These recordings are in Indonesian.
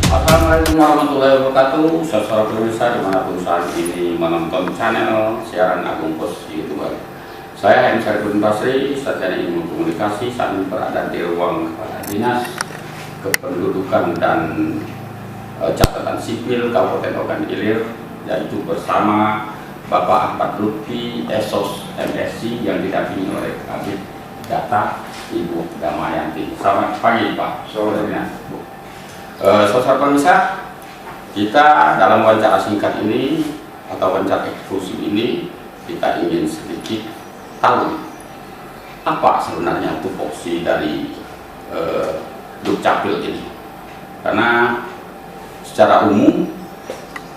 Assalamualaikum warahmatullahi wabarakatuh. Saudara pemirsa dimanapun saat ini menonton channel siaran Agung Pos YouTube. Saya M. Syarifudin Basri, sarjana ilmu komunikasi, saat ini berada di ruang Kepala Dinas Kependudukan dan Catatan Sipil Kabupaten Ogan Ilir, yaitu bersama Bapak Ahmad Lutfi, Esos MSc, yang didampingi oleh Kabid Data Ibu Damayanti. Selamat pagi Pak. Sore. Saudara pemirsa, kita dalam wawancara singkat ini atau wawancara eksklusif ini, kita ingin sedikit tahu apa sebenarnya tupoksi dari Dukcapil ini, karena secara umum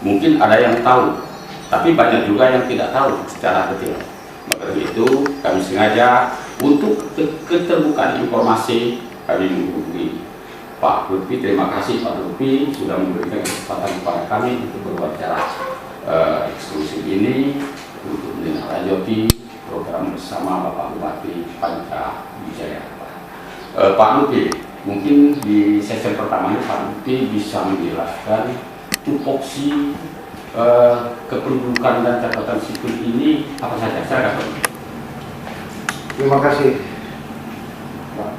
mungkin ada yang tahu, tapi banyak juga yang tidak tahu secara detail. Maka itu kami sengaja untuk keterbukaan informasi kami menghubungi Pak Lutfi. Terima kasih Pak Lutfi sudah memberikan kesempatan kepada kami untuk berbicara eksklusif ini untuk menindaklanjuti program bersama Bapak Bupati Panca Wijaya. Pak Lutfi, mungkin di sesi pertama ini Pak Lutfi bisa menjelaskan tupoksi kependudukan dan catatan sipil ini apa saja? Silakan. Terima kasih Pak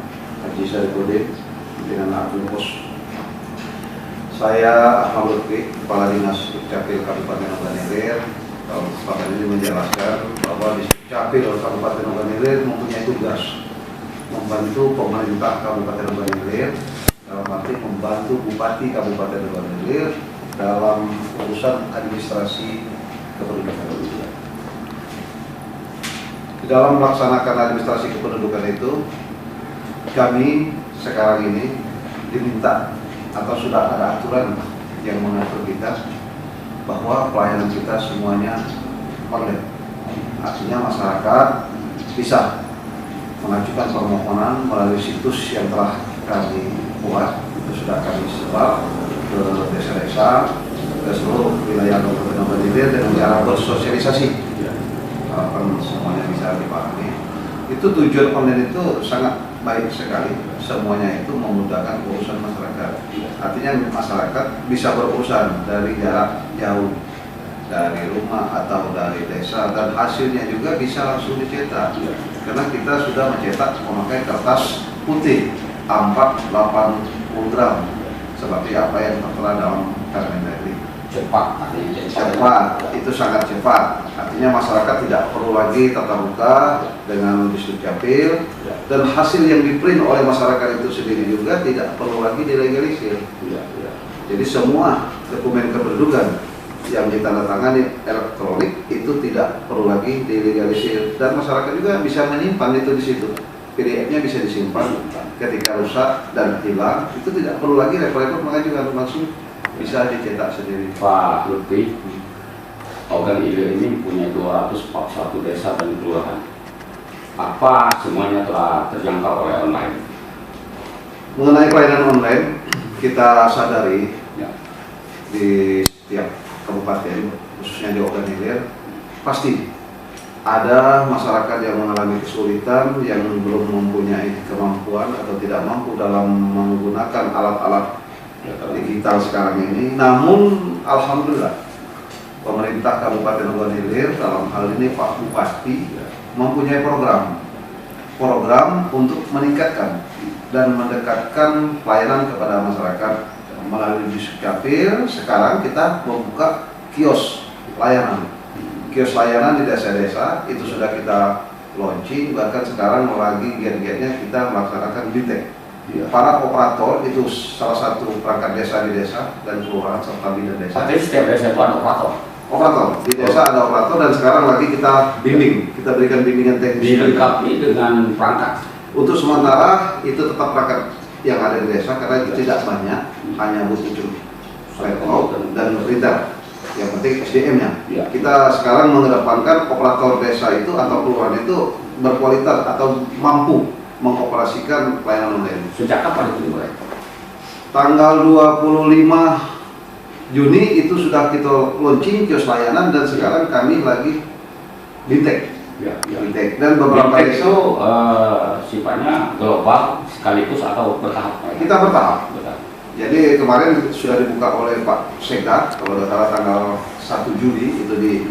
Haji Syarifudin dengan Agung Pos. Saya Ahmad Lutfi, Kepala Dinas Dukcapil Kabupaten Ogan Ilir. Dalam kesempatan ini menjelaskan bahwa di Dukcapil Kabupaten Ogan Ilir mempunyai tugas membantu pemerintah Kabupaten Ogan Ilir, dalam arti membantu Bupati Kabupaten Ogan Ilir dalam urusan administrasi kependudukan. Di dalam melaksanakan administrasi kependudukan itu, kami sekarang ini diminta atau sudah ada aturan yang mengatur kita bahwa pelayanan kita semuanya online. Artinya masyarakat bisa mengajukan permohonan melalui situs yang telah kami buat, itu sudah kami sebar ke desa-desa, ke seluruh wilayah Kabupaten Ogan Ilir dengan cara bersosialisasi. Harapan semuanya bisa dipahami. Itu tujuan online itu sangat baik sekali. Semuanya itu memudahkan urusan masyarakat. Artinya masyarakat bisa berurusan dari jarak jauh, dari rumah atau dari desa, dan hasilnya juga bisa langsung dicetak. Karena kita sudah mencetak memakai kertas putih A4 80 gram seperti apa yang tertera dalam Permendagri. Cepat, Itu sangat cepat. Artinya masyarakat tidak perlu lagi tatap muka dengan Dukcapil, dan hasil yang diprint oleh masyarakat itu sendiri juga tidak perlu lagi dilegalisir. Jadi semua dokumen kependudukan yang ditandatangani elektronik itu tidak perlu lagi dilegalisir, dan masyarakat juga bisa menyimpan itu di situ. PDF-nya bisa disimpan, ketika rusak dan hilang itu tidak perlu lagi repot-repot mengajukan, langsung bisa dicetak sendiri. Pak Lutfi, Ogan Ilir ini punya 241 desa dan kelurahan. Apa semuanya telah terjangkau oleh online? Mengenai pelayanan online, kita sadari di setiap kabupaten, khususnya di Ogan Ilir, pasti ada masyarakat yang mengalami kesulitan, yang belum mempunyai kemampuan atau tidak mampu dalam menggunakan alat-alat digital sekarang ini. Namun alhamdulillah pemerintah Kabupaten Ogan Ilir, dalam hal ini Pak Bupati, mempunyai program untuk meningkatkan dan mendekatkan pelayanan kepada masyarakat melalui Dukcapil. Sekarang kita membuka kios layanan di desa-desa, itu sudah kita launching. Bahkan sekarang lagi giat-giatnya kita melaksanakan BITEK. Para operator itu salah satu perangkat desa di desa dan kelurahan serta bidan desa. Jadi setiap desa itu ada operator. Di desa ada operator, dan sekarang lagi kita bimbing, kita berikan bimbingan teknis. Dilengkapi dengan perangkat. Untuk sementara itu tetap perangkat yang ada di desa karena itu tidak banyak, hanya butuh laptop dan printer. Yang penting SDM-nya. Kita sekarang mengedepankan operator desa itu atau kelurahan itu berkualitas atau mampu mengoperasikan pelayanan online. Sejak kapan itu dimulai? Tanggal 25 Juni itu sudah kita launching kios layanan, dan sekarang kami lagi BITEK. Dan beberapa BITEK itu sifatnya global sekaligus atau bertahap? Kita bertahap. Jadi kemarin sudah dibuka oleh Pak Sekda, kalau tidak salah tanggal 1 Juli itu di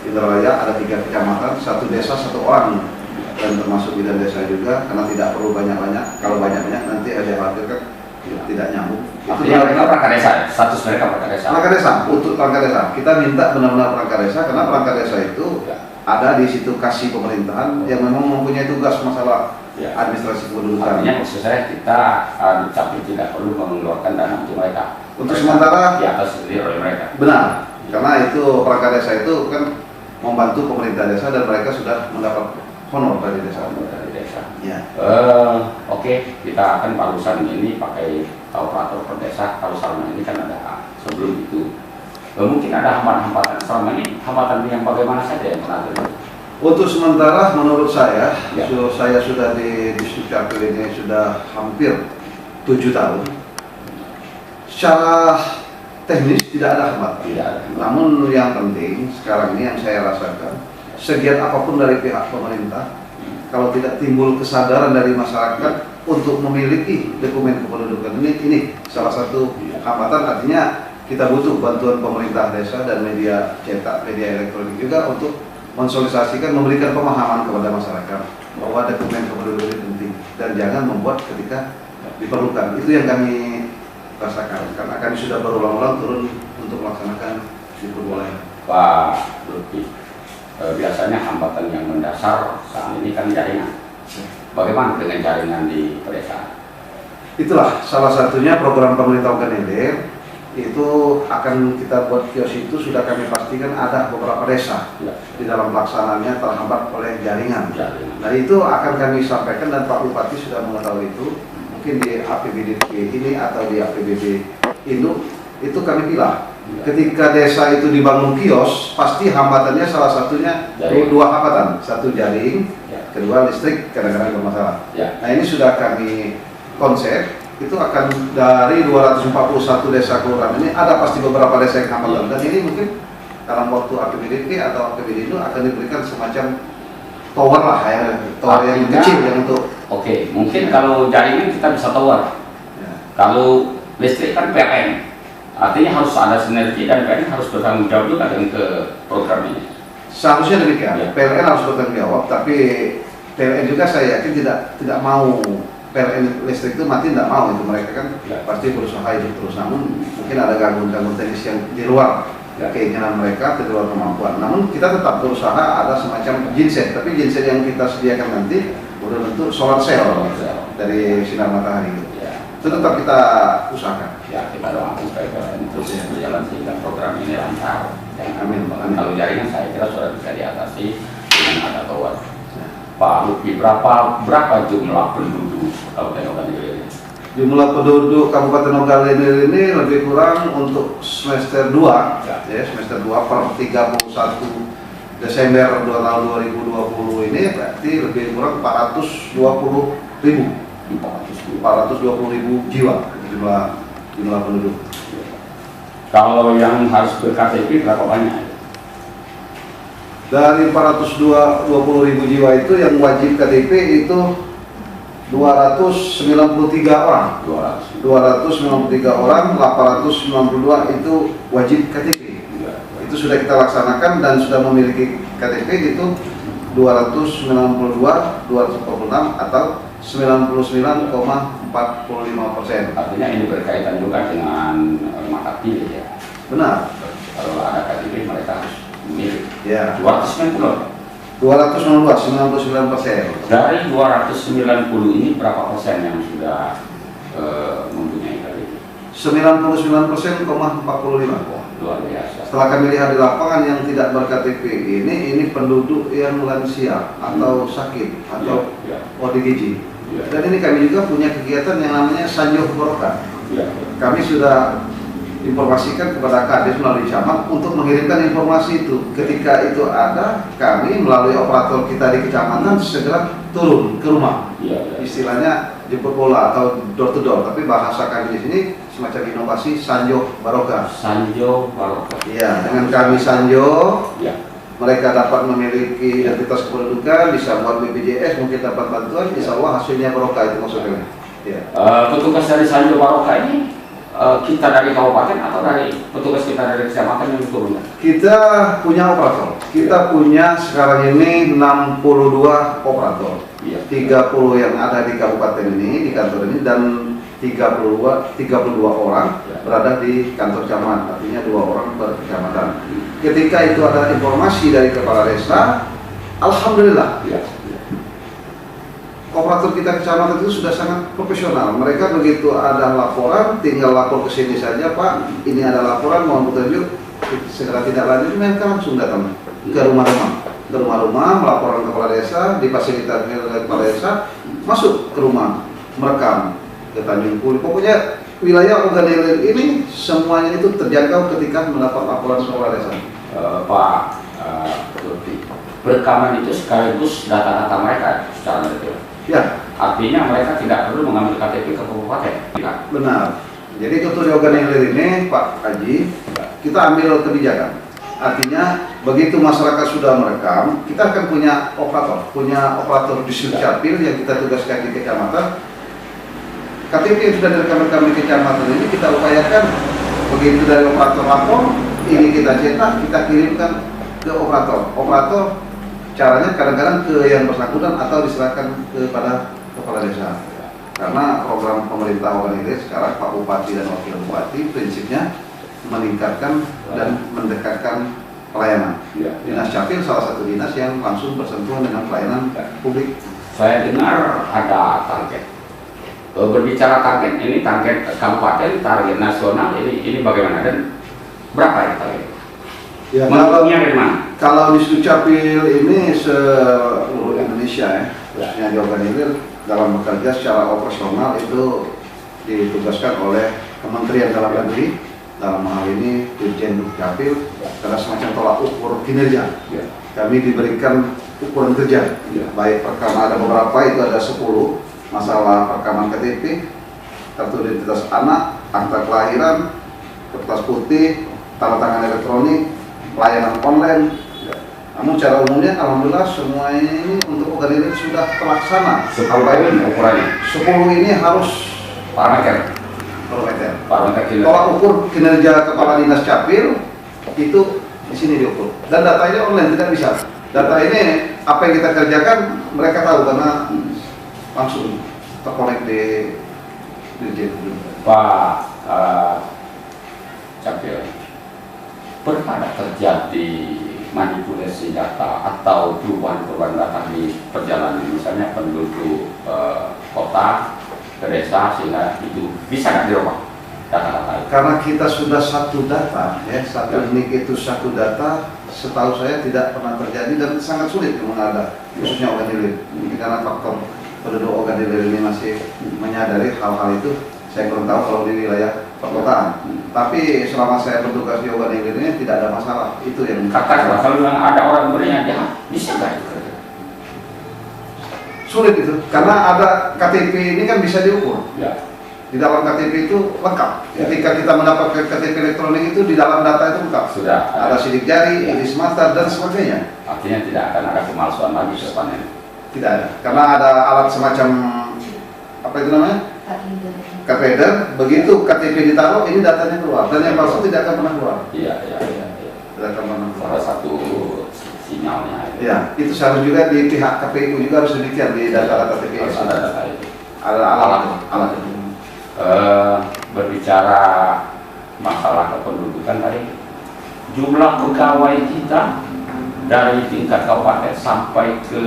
Indralaya ada 3 kecamatan, 1 desa 1 orang, dan termasuk bidan desa juga, karena tidak perlu banyak-banyak. Kalau banyak-banyak nanti ada khawatirkan tidak nyambung. Itu mereka perangkat desa, status mereka perangkat desa. Perangkat desa, untuk perangkat desa kita minta benar-benar perangkat desa, karena perangkat desa itu ada di situ kasih pemerintahan yang memang mempunyai tugas masalah administrasi kependudukan. Artinya maksud saya kita tapi tidak perlu mengeluarkan dana untuk mereka. Untuk sementara di atas sendiri oleh mereka. Benar, karena itu perangkat desa itu kan membantu pemerintah desa dan mereka sudah mendapat honor dari desa. Dari desa. Ya. Oke, kita akan barusan ini pakai operator per desa. Kalau selama ini kan ada sebelum itu. Mungkin ada hambatan-hambatan selama ini. Hambatan yang bagaimana saja yang pernah terjadi? Untuk sementara menurut saya, Ya. saya sudah di distrik Capil ini sudah hampir 7 tahun. Secara teknis tidak ada hambatan. Tidak ada. Namun yang penting sekarang ini yang saya rasakan, segiat apapun dari pihak pemerintah, kalau tidak timbul kesadaran dari masyarakat untuk memiliki dokumen kependudukan ini salah satu hambatan. Artinya kita butuh bantuan pemerintah desa dan media cetak, media elektronik juga untuk mensosialisasikan, memberikan pemahaman kepada masyarakat bahwa dokumen kependudukan ini penting dan jangan membuat ketika diperlukan. Itu yang kami rasakan karena kami sudah berulang-ulang turun untuk melaksanakan diperbolehkan. Pak Lutfi, biasanya hambatan yang mendasar saat ini kan jaringan. Bagaimana dengan jaringan di pedesaan? Itulah salah satunya program pemerintah Oganilir itu akan kita buat kios itu sudah kami pastikan ada beberapa desa di dalam pelaksanaannya terhambat oleh jaringan. Nah itu akan kami sampaikan dan Pak Bupati sudah mengetahui itu. Mungkin di APBD ini atau di APBD itu kami pilah. Ketika desa itu dibangun kios, pasti hambatannya salah satunya dua hambatan, satu jaring, kedua listrik kadang-kadang bermasalah. Nah ini sudah kami konsep. Itu akan dari 241 desa kelurahan ini ada pasti beberapa desa yang hambatan dan ini mungkin dalam waktu APBDP atau APBD itu akan diberikan semacam tower lah ya, tower yang kecil yang untuk. Oke, mungkin kalau jaringan kita bisa tower. Kalau listrik kan PLN, artinya harus ada sinergi dan PLN harus bertanggung jawab juga dengan ke program ini. Seharusnya demikian. PLN harus bertanggung jawab, tapi PLN juga saya yakin tidak mau. PLN listrik itu mati tidak mau, itu mereka kan pasti berusaha hidup terus. Namun mungkin ada gangguan-gangguan teknis yang di luar keinginan mereka, di luar kemampuan. Namun kita tetap berusaha ada semacam genset, tapi genset yang kita sediakan nanti berbentuk solar cell dari sinar matahari itu. Itu tetap kita usahakan. Ya, kita doakan supaya PLN terus berjalan sehingga program ini lancar. Amin. Kalau jaringan saya kira sudah bisa diatasi dengan ada tower. Pak Lutfi, berapa jumlah penduduk Kabupaten Oganilir ini? Jumlah penduduk Kabupaten Oganilir ini lebih kurang untuk semester 2, semester 2 per 31 Desember tahun 2020 ini berarti lebih kurang 420.000 jiwa jumlah penduduk. Kalau yang harus berKTP berapa banyak? Dari 420.000 jiwa itu yang wajib KTP itu 293 orang. 293 orang, 892 itu wajib KTP. Itu sudah kita laksanakan dan sudah memiliki KTP itu 292, 246 atau 99,45%. Artinya ini berkaitan juga dengan mata pilih ya. Benar. Kalau ada KTP mereka harus memilih. Ya. 292. 99%. Dari 290 ini berapa persen yang sudah mempunyai KTP? 99,45%. Luar biasa. Setelah kami lihat di lapangan yang tidak ber-KTP ini penduduk yang lansia atau sakit atau ODGJ. Dan ini kami juga punya kegiatan yang namanya Sanjo Barokah. Kami sudah informasikan kepada Kades melalui camat untuk mengirimkan informasi itu. Ketika itu ada, kami melalui operator kita di kecamatan segera turun ke rumah. Istilahnya jemput bola atau door to door, tapi bahasa kami di sini semacam inovasi Sanjo Barokah. Sanjo Barokah. Iya, dengan kami Sanjo, mereka dapat memiliki identitas kependudukan, bisa buat BPJS, mungkin dapat bantuan, insya Allah hasilnya barokah itu maksudnya. Petugas dari Sanjo Barokah ini kita dari kabupaten atau dari petugas kita dari kecamatan yang turun? Kita punya operator. Kita punya sekarang ini 62 operator. Iya. 30 yang ada di kabupaten ini, di kantor ini, dan 32 orang berada di kantor camat, artinya 2 orang per kecamatan. Ketika itu ada informasi dari kepala desa, alhamdulillah, operator kita kecamatan itu sudah sangat profesional. Mereka begitu ada laporan, tinggal lapor ke sini saja, Pak, ini ada laporan, mohon petunjuk, segera tidak lanjut, mereka langsung datang ke rumah-rumah, melaporkan kepala desa, difasilitasi oleh kepala desa, masuk ke rumah, merekam ke Tanjung Puli. Pokoknya wilayah Oganilir ini semuanya itu terjangkau ketika mendapat laporan kepala desa. Pak Lutfi, perekaman itu sekaligus data-data mereka secara detail. Ya, Artinya mereka tidak perlu mengambil KTP ke kabupaten. benar. Jadi untuk di Oganilir ini, Pak Haji, kita ambil kebijakan. Artinya begitu masyarakat sudah merekam, kita akan punya operator di Capil yang kita tugaskan di kecamatan. KTP yang sudah direkam di kecamatan ini kita upayakan begitu dari operator lapor, ini kita cetak, kita kirimkan ke operator. Operator caranya kadang-kadang ke yang bersangkutan atau diserahkan kepada kepala desa. Karena program pemerintah Oganilir sekarang Pak Bupati dan Wakil Bupati prinsipnya meningkatkan dan mendekatkan pelayanan. Dinas Capil salah satu dinas yang langsung bersentuhan dengan pelayanan publik. Saya dengar ada target. Berbicara target, ini target kabupaten, target nasional, ini bagaimana dan berapa ya target? Ya, dari mana? kalau di Capil ini seluruh Indonesia khususnya di Oganilir dalam bekerja secara operasional itu ditugaskan oleh Kementerian Dalam Negeri, dalam hal ini Dirjen Capil, karena semacam tolak ukur kinerja. Kami diberikan ukuran kerja, baik perekaman ada beberapa, itu ada 10 masalah perekaman KTP, kartu identitas anak, akta kelahiran, kertas putih, tanda tangan elektronik, pelayanan online. Namun secara umumnya alhamdulillah semua ini untuk Oganilir sudah terlaksana. 10 ukurannya. 10 ini harus Parameter. Tolak ukur kinerja kepala dinas Capil itu di sini diukur. Dan data ini online, tidak bisa. Data ini apa yang kita kerjakan mereka tahu karena langsung terkonek di Dirjen. Pak Capil, pernah ada terjadi manipulasi data atau perubahan data di perjalanan, misalnya penduduk kota ke desa, sehingga itu bisa nggak dirubah data-data itu? Karena kita sudah satu data, satu NIK itu satu data, setahu saya tidak pernah terjadi dan sangat sulit memang ada, khususnya Oganilir. Mungkin karena faktor penduduk Oganilir ini masih menyadari hal-hal itu. Saya kurang tahu kalau di wilayah perkotaan. Tapi selama saya bertugas di Oganilir ini tidak ada masalah. Itu yang katakanlah kalau ada orang berniaga, bisa nggak itu? Sulit itu, karena ada KTP ini kan bisa diukur. Di dalam KTP itu lengkap. Ketika kita mendapatkan KTP elektronik itu di dalam data itu lengkap. Sudah ada sidik jari, iris mata dan sebagainya. Artinya tidak akan ada pemalsuan lagi ke depannya. Tidak ada, karena ada alat semacam apa itu namanya? Card reader. Begitu KTP ditaruh, ini datanya keluar dan yang palsu tidak akan pernah keluar. Iya. Tidak akan pernah keluar. Salah satu sinyalnya. Ya, itu seharusnya juga di pihak KPU juga harus demikian di data-data TPS. Ada data itu. Ada alat itu. Berbicara masalah kependudukan tadi, jumlah pegawai kita dari tingkat kabupaten sampai ke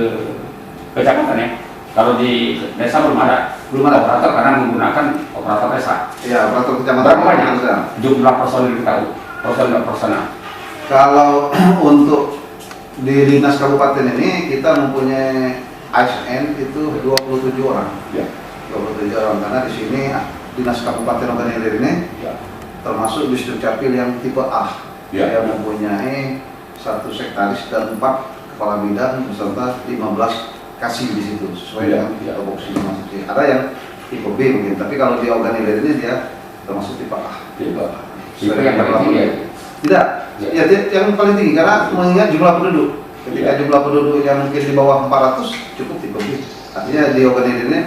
kecamatan ya. Kalau di desa belum ada operator karena menggunakan operator desa. Iya, operator kecamatan. Berapa banyak jumlah personil kita? Personal. Kalau untuk di dinas kabupaten ini kita mempunyai ASN itu 27 orang. 27 orang karena di sini dinas kabupaten Oganilir ini termasuk distrik Capil yang tipe A. Yang mempunyai 1 sekretaris dan 4 kepala bidang beserta 15 kasih di situ sesuai dengan tupoksi masing-masing. Ada yang tipe B mungkin, tapi kalau di Oganilir ini dia termasuk tipe A. Tipe yang paling tinggi ya? Tidak, ya yang paling tinggi karena mengingat jumlah penduduk. Ketika jumlah penduduk yang mungkin di bawah 400 cukup tipe B. Artinya di Oganilir ini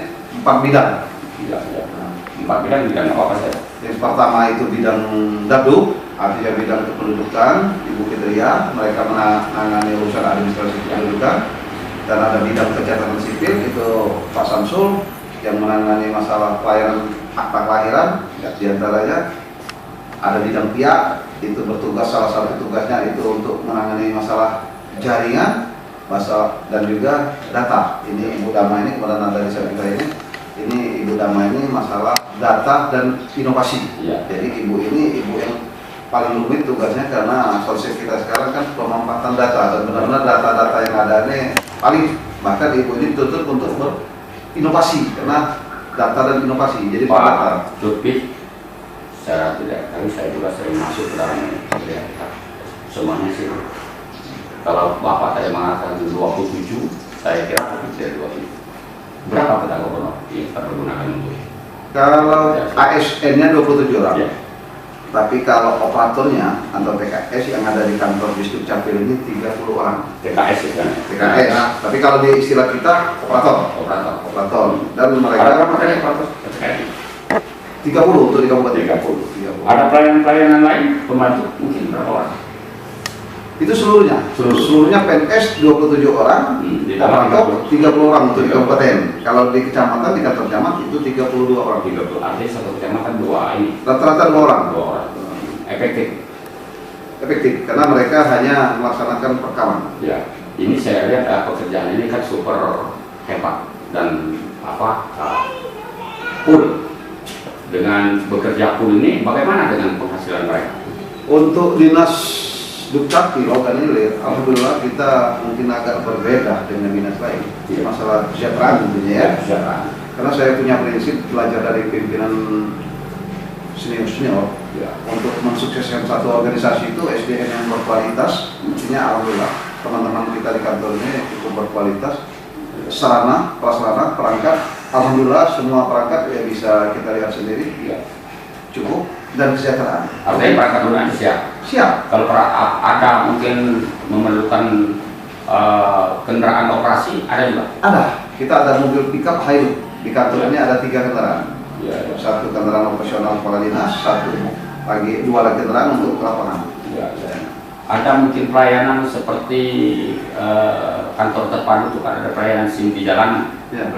4 bidang. 4 4 bidang apa saja? Yang pertama itu bidang dadu, artinya bidang kependudukan, Ibu Fitria, mereka menangani urusan administrasi kependudukan. Dan ada bidang kecatatan sipil, itu Pak Samsul yang menangani masalah pelayanan akta kelahiran. Di antaranya ada bidang pihak, itu bertugas, salah satu tugasnya itu untuk menangani masalah jaringan, dan juga data. Ini Ibu Dama ini, kemudian dari saya ini Ibu Dama ini masalah data dan inovasi. Ya. Jadi ibu ini ibu yang paling rumit tugasnya, karena konsep kita sekarang kan pemanfaatan data, dan benar-benar data-data yang ada ini paling, bahkan ibu ini tutup untuk berinovasi, karena data dan inovasi. Jadi Pak Lutfi, saya tidak tahu, saya juga sering masuk ke dalam semuanya sih. Kalau Bapak tadi mengatakan 27, saya kira lebih dari 27. Berapa pedagang honor yang kita pergunakan untuk? kalau ASN-nya 27 orang, Ya. tapi kalau operatornya atau TKS yang ada di kantor Distrik Capil ini 30 orang. TKS ya kan? TKS. Tapi kalau di istilah kita operator. Dan Ada mereka berapa tadi operator TKS? 30 untuk di kabupaten. 30. Ada pelayanan lain, pembantu mungkin berapa orang? Itu seluruhnya PNS 27 orang, Di dalam operator 30 orang untuk di kabupaten. Kalau di kecamatan, di kantor camat itu 32 orang. 30. Artinya satu kecamatan 2 ini. Rata-rata 2 orang. 2 orang. Efektif. Karena mereka hanya melaksanakan perekaman. Ya. Ini saya lihat pekerjaan ini kan super hebat dan full. Dengan bekerja full ini, bagaimana dengan penghasilan mereka? Untuk dinas Dukcapil, Logan Hilir, alhamdulillah kita mungkin agak berbeda dengan dinas lain. Ya. Masalah kesejahteraan tentunya ya. Kesejahteraan. Karena saya punya prinsip belajar dari pimpinan senior Ya. untuk mensukseskan satu organisasi itu SDM yang berkualitas. Mestinya alhamdulillah teman-teman kita di kantor ini cukup berkualitas. Sarana, prasarana, perangkat, alhamdulillah semua perangkat ya bisa kita lihat sendiri, Ya. cukup, dan kesejahteraan. Artinya perangkat lunak siap. Siap. Kalau ada mungkin memerlukan kendaraan operasi, ada juga. Ada. Kita ada mobil pickup Hilux. Di kantor ini ada 3 kendaraan. Ya. Satu kendaraan operasional kepala dinas, 2 lagi kendaraan untuk ke lapangan. Ya. Ada mungkin pelayanan seperti kantor terpadu itu kan ada pelayanan SIM di jalanan. Ya.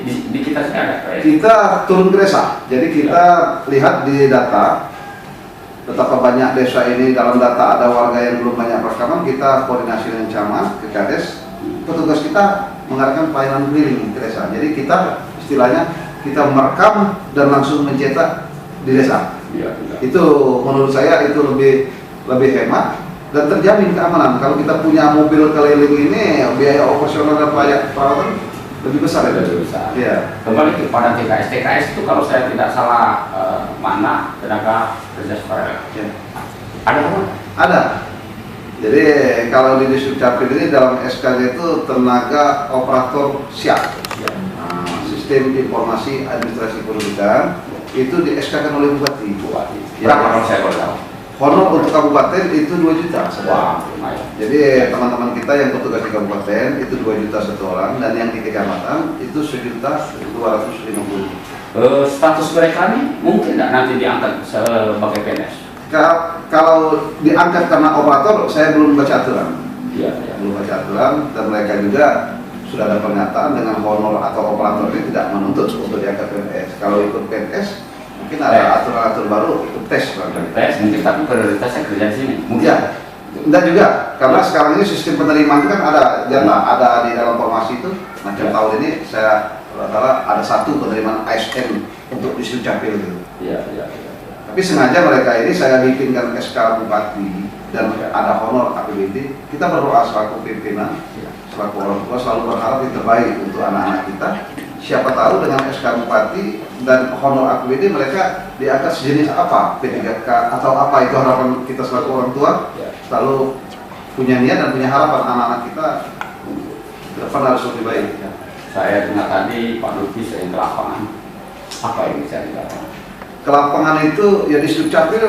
Di kita sih ada pelayanan. Kita turun ke desa. Jadi kita lihat di data betapa banyak desa ini, dalam data ada warga yang belum banyak perekaman, kita koordinasi dengan camat, ke Kades, petugas kita mengadakan pelayanan keliling ke desa. Jadi kita istilahnya kita merekam dan langsung mencetak di desa. Ya. Itu menurut saya itu lebih hemat dan terjamin keamanan. Kalau kita punya mobil keliling ini, biaya operasional dan perawatan lebih besar ya. Lebih besar. Iya. Kembali kepada TKS. TKS itu kalau saya tidak salah mana tenaga kerja sukarela. Ya. Ada apa? Ada. Jadi kalau di Distrik Capil ini dalam SK-nya itu tenaga operator siap. Ya. Sistem informasi administrasi kependudukan itu di SK-kan oleh Bupati. Ya. Berapa kalau saya boleh tahu? Honor untuk kabupaten itu 2 juta. Wah, lumayan. Jadi teman-teman kita yang bertugas di kabupaten itu 2 juta satu orang, dan yang di kecamatan itu 1.250.000. Status mereka ini mungkin tidak nanti diangkat sebagai PNS? Kalau diangkat karena operator, saya belum baca aturan. Iya. Belum baca aturan, dan mereka juga sudah ada pernyataan dengan honor atau operator ini tidak menuntut untuk diangkat PNS. Kalau ikut PNS, mungkin ada aturan-aturan baru, ikut tes. Tes mungkin, tapi prioritasnya kerja di sini. Mungkin. Ya, dan juga karena sekarang ini sistem penerimaan itu kan ada jatah, ada di dalam formasi itu. Macam tahun ini saya rata-rata ada 1 penerimaan ASN untuk Distrik Capil gitu. Iya. Tapi sengaja mereka ini saya bikinkan SK Bupati dan ada honor APBD. Kita berdoa selaku pimpinan, selaku orang tua selalu berharap yang terbaik untuk anak-anak kita. Siapa tahu dengan SK Bupati dan honor APBD mereka diangkat sejenis apa, P3K atau apa, itu harapan kita selaku orang tua. Selalu punya niat dan punya harapan anak-anak kita ke depan harus lebih baik. Saya dengar tadi Pak Lutfi sering ke lapangan. Apa yang bisa di lapangan? Ke lapangan itu ya di Distrik Capil,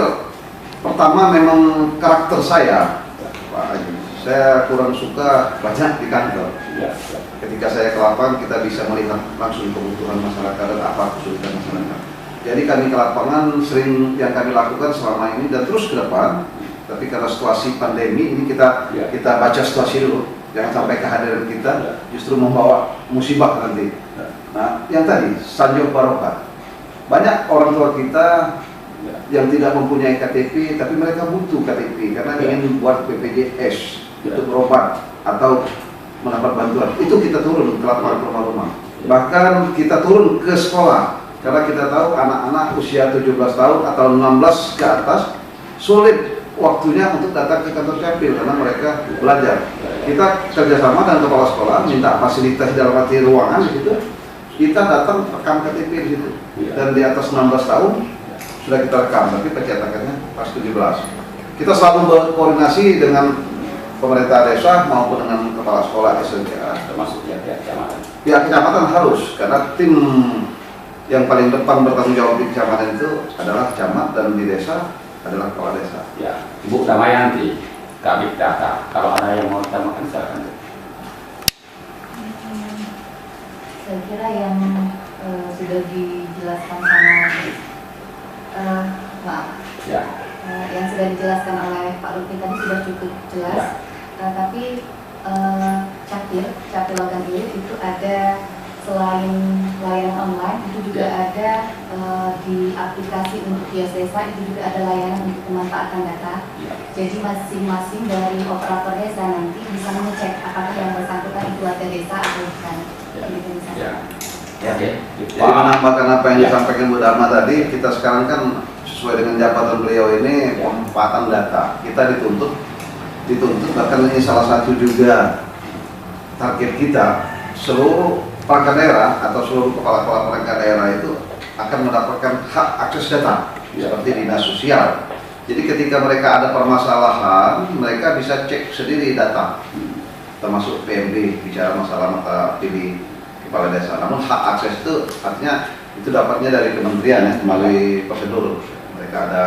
pertama memang karakter saya, Pak Haji. Saya kurang suka banyak di kantor. Ya. Ketika saya ke lapangan, kita bisa melihat langsung kebutuhan masyarakat dan apa kesulitan masyarakat. Jadi kami ke lapangan sering yang kami lakukan selama ini dan terus ke depan. Tapi karena situasi pandemi ini kita baca situasi dulu, jangan sampai kehadiran kita justru membawa musibah nanti. Nah, yang tadi Sanjung Barokah, banyak orang tua kita yang tidak mempunyai KTP, tapi mereka butuh KTP karena ingin membuat BPJS untuk berobat atau mendapat bantuan. Itu kita turun ke lapangan rumah-rumah. Bahkan kita turun ke sekolah karena kita tahu anak-anak usia 17 tahun atau 16 ke atas sulit waktunya untuk datang ke kantor Capil karena mereka belajar. Kita kerjasama dengan kepala sekolah, minta fasilitas dalam arti ruangan gitu. Kita datang rekam KTP di situ. Dan di atas 16 tahun sudah kita rekam, tapi pencetakannya pas 17. Kita selalu berkoordinasi dengan pemerintah desa maupun dengan kepala sekolah SLTA, termasuk pihak kecamatan. Pihak kecamatan harus, karena tim yang paling depan bertanggung jawab di kecamatan itu adalah camat dan di desa adalah kepala desa. Ya, Ibu Damayanti, Kabit Data. Kalau ada yang mau ditambahkan silakan. Saya kira yang sudah dijelaskan sama yang sudah dijelaskan oleh Pak Lutfi tadi sudah cukup jelas. Tapi Capil Logan Ilir itu ada selain layanan online itu juga ada di aplikasi untuk kios desa itu juga ada layanan untuk pemanfaatan data. Jadi masing-masing dari operator desa nanti bisa mengecek apakah yang bersangkutan itu warga desa atau bukan. Jadi menambahkan apa yang disampaikan Bu Dharma tadi, kita sekarang kan sesuai dengan jabatan beliau ini pemanfaatan data. Kita dituntut bahkan ini salah satu juga target kita, seluruh perangkat daerah atau seluruh kepala-kepala perangkat daerah itu akan mendapatkan hak akses data seperti dinas sosial. Jadi ketika mereka ada permasalahan, mereka bisa cek sendiri data, termasuk PMD bicara masalah mata pilih kepala desa. Namun hak akses itu artinya itu dapatnya dari kementerian ya, melalui prosedur. Mereka ada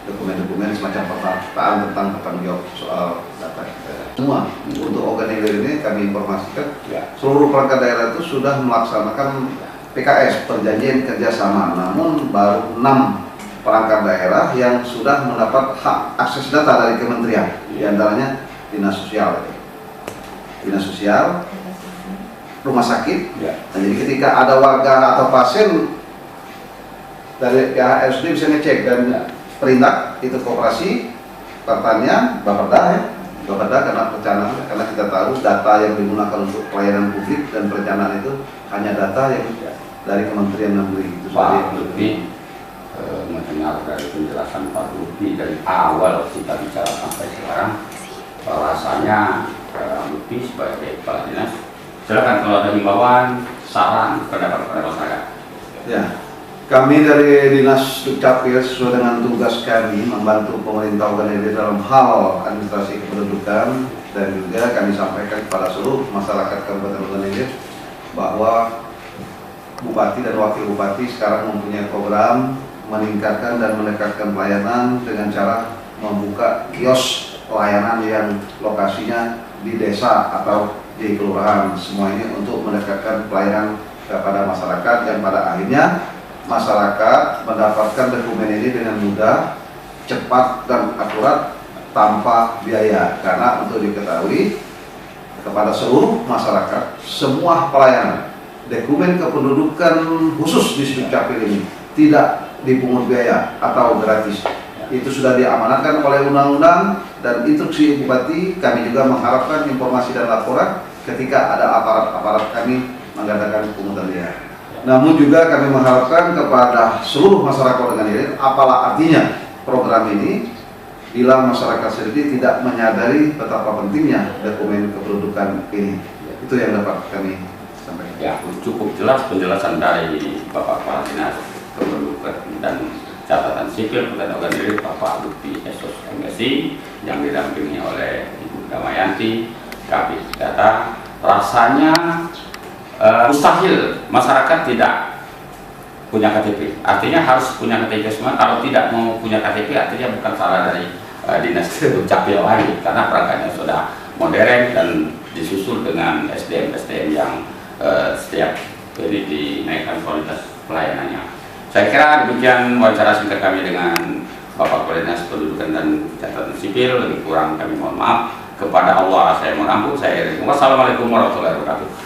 dokumen-dokumen semacam pertataan tentang bertanggung jawab soal data kita. Semua untuk organizer ini kami informasikan seluruh perangkat daerah itu sudah melaksanakan PKS, perjanjian kerjasama. Namun baru 6 perangkat daerah yang sudah mendapat hak akses data dari kementerian, diantaranya dinas sosial, rumah sakit. Nah, jadi ketika ada warga atau pasien dari PHRSD bisa ngecek dan perintah itu koperasi, pertanian, Bapeda karena perencanaan, karena kita tahu data yang digunakan untuk pelayanan publik dan perencanaan itu hanya data yang dari Kementerian Negeri. Itu Pak Lutfi mendengar dari penjelasan Pak Lutfi dari awal kita bicara sampai sekarang, rasanya Lutfi sebagai kepala dinas, silakan kalau ada himbauan, saran, pendapat masyarakat. Ya. Kami dari Dinas Dukcapil sesuai dengan tugas kami membantu pemerintah organizer dalam hal administrasi kependudukan, dan juga kami sampaikan kepada seluruh masyarakat Kabupaten Logan bahwa Bupati dan Wakil Bupati sekarang mempunyai program meningkatkan dan mendekatkan pelayanan dengan cara membuka kios pelayanan yang lokasinya di desa atau di kelurahan. Semua ini untuk mendekatkan pelayanan kepada masyarakat yang pada akhirnya masyarakat mendapatkan dokumen ini dengan mudah, cepat dan akurat tanpa biaya. Karena untuk diketahui kepada seluruh masyarakat, semua pelayanan dokumen kependudukan khusus di Dukcapil ini tidak dipungut biaya atau gratis. Itu sudah diamanatkan oleh undang-undang dan instruksi Bupati. Kami juga mengharapkan informasi dan laporan ketika ada aparat-aparat kami mengadakan pungutan biaya. Namun juga kami mengharapkan kepada seluruh masyarakat organizer, apalah artinya program ini bila masyarakat sendiri tidak menyadari betapa pentingnya dokumen kependudukan ini. Itu yang dapat kami sampaikan. Ya, cukup jelas penjelasan dari Bapak Kepala Dinas Kependudukan dan Catatan Sipil Kabupaten Logan Bapak Lutfi Esos MSI yang didampingi oleh Ibu Damayanti, Kabit Data. Rasanya mustahil masyarakat tidak punya KTP. Artinya harus punya KTP semua. Kalau tidak mau punya KTP artinya bukan salah dari Dinas Dukcapil lagi, karena perangkatnya sudah modern dan disusul dengan SDM yang setiap hari dinaikkan kualitas pelayanannya. Saya kira demikian wawancara singkat kami dengan Bapak Kepala Dinas Pendudukan dan Catatan Sipil. Lebih kurang kami mohon maaf. Kepada Allah saya mohon ampun. Wassalamualaikum warahmatullahi wabarakatuh.